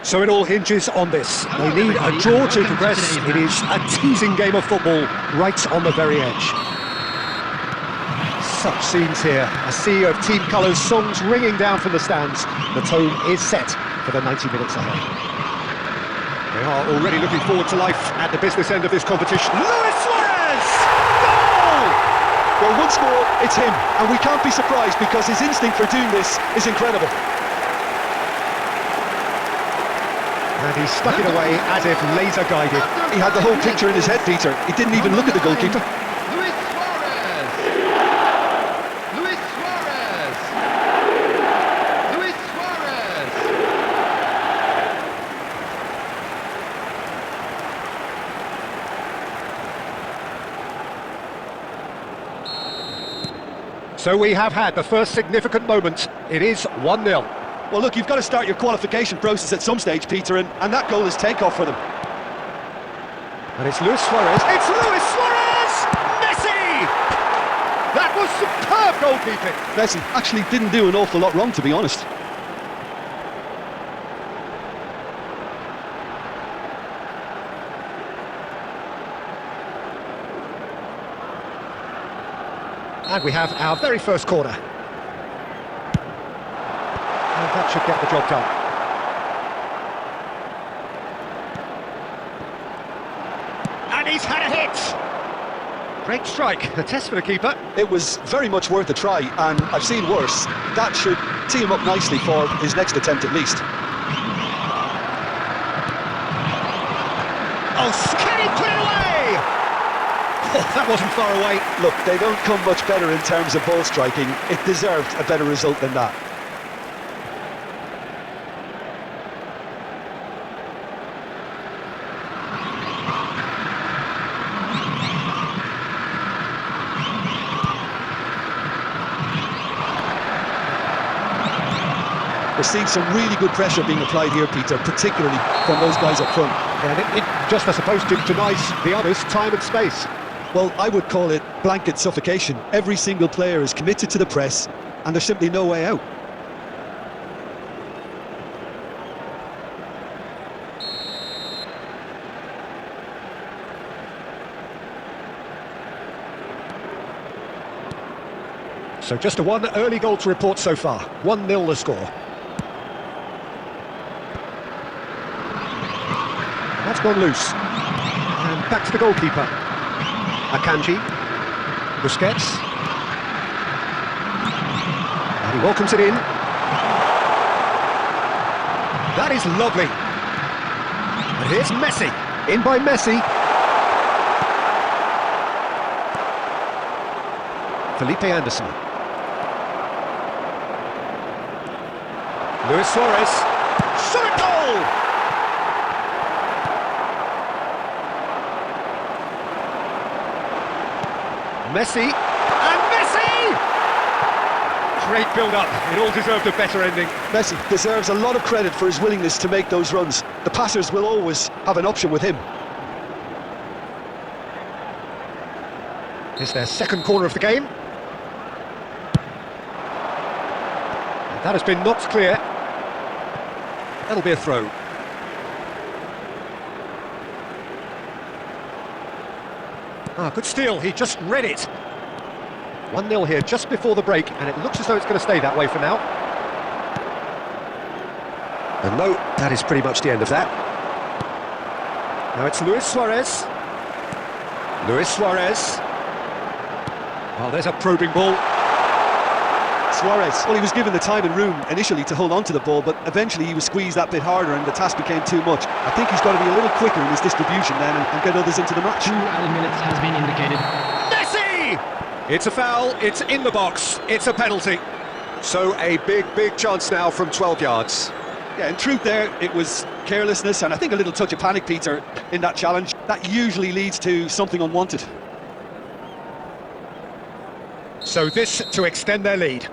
So it all hinges on this. They need a draw to progress. It is a teasing game of football right on the very edge. Such scenes here. A sea of team colours, songs ringing down from the stands. The tone is set for the 90 minutes ahead. They are already looking forward to life at the business end of this competition. Luis Suarez! Goal! Well, once more, it's him, and we can't be surprised because his instinct for doing this is incredible. And he stuck it away as if laser-guided. He had the whole picture in his head, Peter. He didn't even look at the goalkeeper. Luis Suarez! Luis Suarez! Luis Suarez! So we have had the first significant moment. It is 1-0. Well, look, you've got to start your qualification process at some stage, Peter, and that goal is take-off for them. And it's Luis Suarez. It's Luis Suarez! Messi! That was superb goalkeeping. Messi actually didn't do an awful lot wrong, to be honest. And we have our very first corner. And that should get the job done. And he's had a hit! Great strike, a test for the keeper. It was very much worth a try, and I've seen worse. That should tee him up nicely for his next attempt at least. Oh, can he put it away? Oh, that wasn't far away. Look, they don't come much better in terms of ball striking. It deserved a better result than that. We're seeing some really good pressure being applied here, Peter, particularly from those guys up front. And it just, I suppose, denies the others time and space. Well, I would call it blanket suffocation. Every single player is committed to the press, and there's simply no way out. So just a one early goal to report so far. 1-0 the score. That's gone loose. And back to the goalkeeper. Akanji. Busquets. And he welcomes it in. That is lovely. And here's Messi. In by Messi. Felipe Anderson. Luis Suarez. Shot a goal! Messi, and Messi! Great build-up, it all deserved a better ending. Messi deserves a lot of credit for his willingness to make those runs. The passers will always have an option with him. It's their second corner of the game. And that has been knocked clear. That'll be a throw. Ah, good steal, he just read it. 1-0 here just before the break, and it looks as though it's going to stay that way for now. And no, that is pretty much the end of that. Now it's Luis Suarez. Luis Suarez. Well, there's a probing ball. Suarez, well, he was given the time and room initially to hold on to the ball, but eventually he was squeezed that bit harder and the task became too much. I think he's got to be a little quicker in his distribution then and get others into the match. 2 added minutes has been indicated. Messi! It's a foul, it's in the box, it's a penalty. So a big chance now from 12 yards. Yeah, in truth there, it was carelessness and I think a little touch of panic, Peter, in that challenge. That usually leads to something unwanted. So this to extend their lead.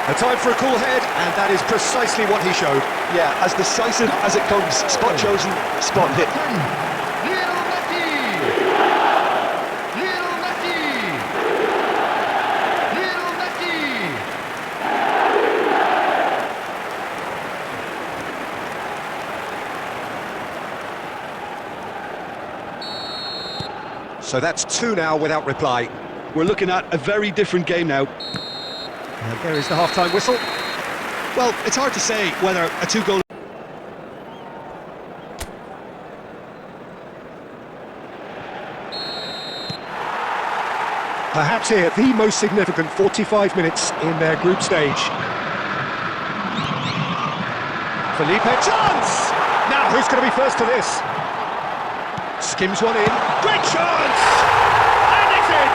A time for a cool head, and that is precisely what he showed. Yeah, as decisive as it comes. Spot chosen, spot hit. Lionel Messi! Lionel Messi! So that's 2 now without reply. We're looking at a very different game now. And there is the half-time whistle. Well, it's hard to say whether a 2-goal... Perhaps here, the most significant 45 minutes in their group stage. Felipe, chance! Now, who's going to be first to this? Skims one in. Great chance! And it's in!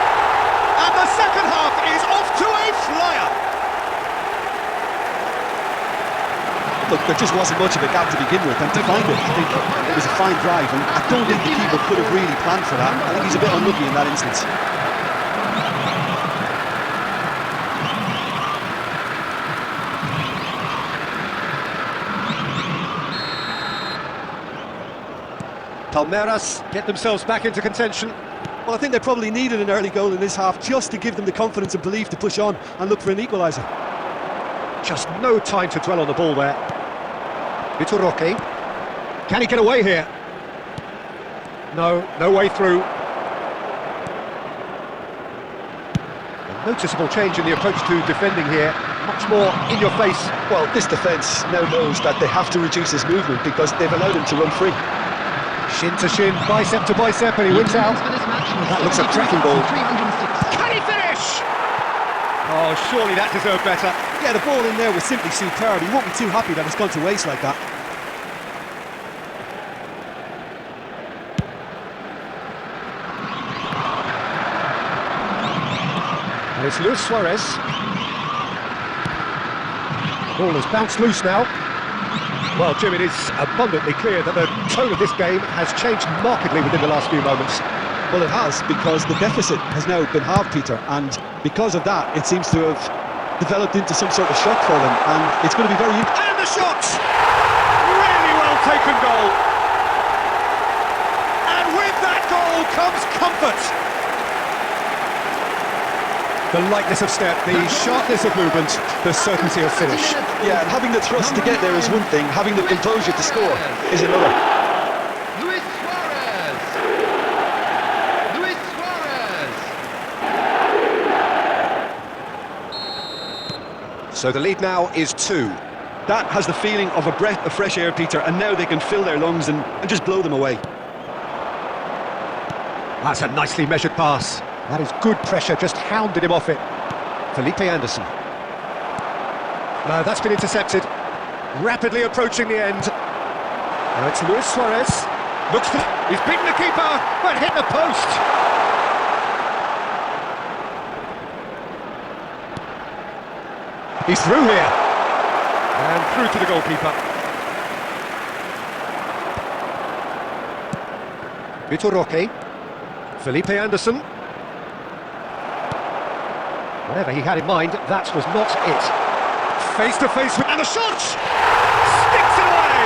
And the second half is off to a flyer! Look, there just wasn't much of a gap to begin with, and to find it, I think it was a fine drive, and I don't think the keeper could have really planned for that. I think he's a bit unlucky in that instance. Palmeiras get themselves back into contention. Well, I think they probably needed an early goal in this half just to give them the confidence and belief to push on and look for an equaliser. Just no time to dwell on the ball there. Vitor Roque. Can he get away here? No way through. A noticeable change in the approach to defending here. Much more in your face. Well, this defence now knows that they have to reduce his movement because they've allowed him to run free. Shin to shin, bicep to bicep, and he wins out. That looks a cracking ball. Can he finish? Oh, surely that deserved better. Yeah, the ball in there was simply superb. He won't be too happy that it's gone to waste like that. And it's Luis Suarez. The ball has bounced loose now. Well, Jim, it is abundantly clear that the tone of this game has changed markedly within the last few moments. Well, it has, because the deficit has now been halved, Peter, and because of that, it seems to have developed into some sort of shock for them, and it's going to be very... And the shot! Really well taken goal. And with that goal comes comfort. The lightness of step, the sharpness of movement, the certainty of finish. Yeah, and having the thrust to get there is one thing, having the composure to score is another. Luis Suarez! Luis Suarez! So the lead now is 2. That has the feeling of a breath of fresh air, Peter, and now they can fill their lungs and just blow them away. That's a nicely measured pass. That is good pressure, just hounded him off it. Felipe Anderson. No, that's been intercepted. Rapidly approaching the end. Now it's Luis Suarez. Looks for... He's beaten the keeper, but hit the post. He's through here. And through to the goalkeeper. Vitor Roque. Felipe Anderson. Whatever he had in mind, that was not it. Face to face with... And the shot! Sticks it away!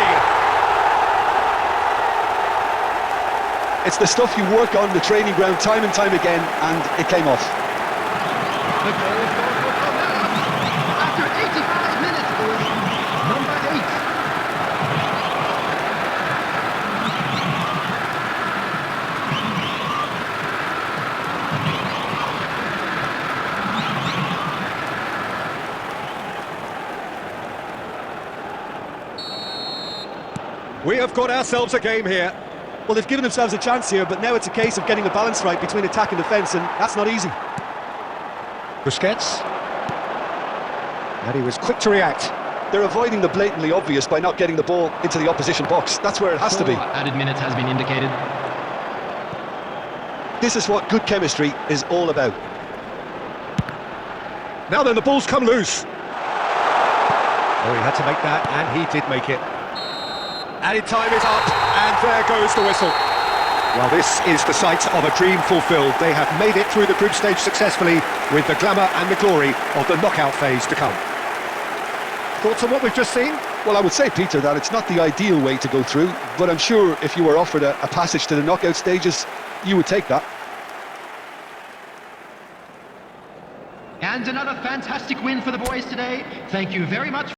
It's the stuff you work on the training ground time and time again, and it came off. The goal is scored for Palmeiras. After 85 minutes, it was number 8. We have got ourselves a game here. Well, they've given themselves a chance here, but now it's a case of getting the balance right between attack and defence, and that's not easy. Busquets. And he was quick to react. They're avoiding the blatantly obvious by not getting the ball into the opposition box. That's where it has to be. Added minutes has been indicated. This is what good chemistry is all about. Now then, the ball's come loose. Oh, he had to make that, and he did make it. Added time is up, and there goes the whistle. Well, this is the sight of a dream fulfilled. They have made it through the group stage successfully, with the glamour and the glory of the knockout phase to come. Thoughts on what we've just seen? Well, I would say, Peter, that it's not the ideal way to go through, but I'm sure if you were offered a passage to the knockout stages, you would take that. And another fantastic win for the boys today. Thank you very much.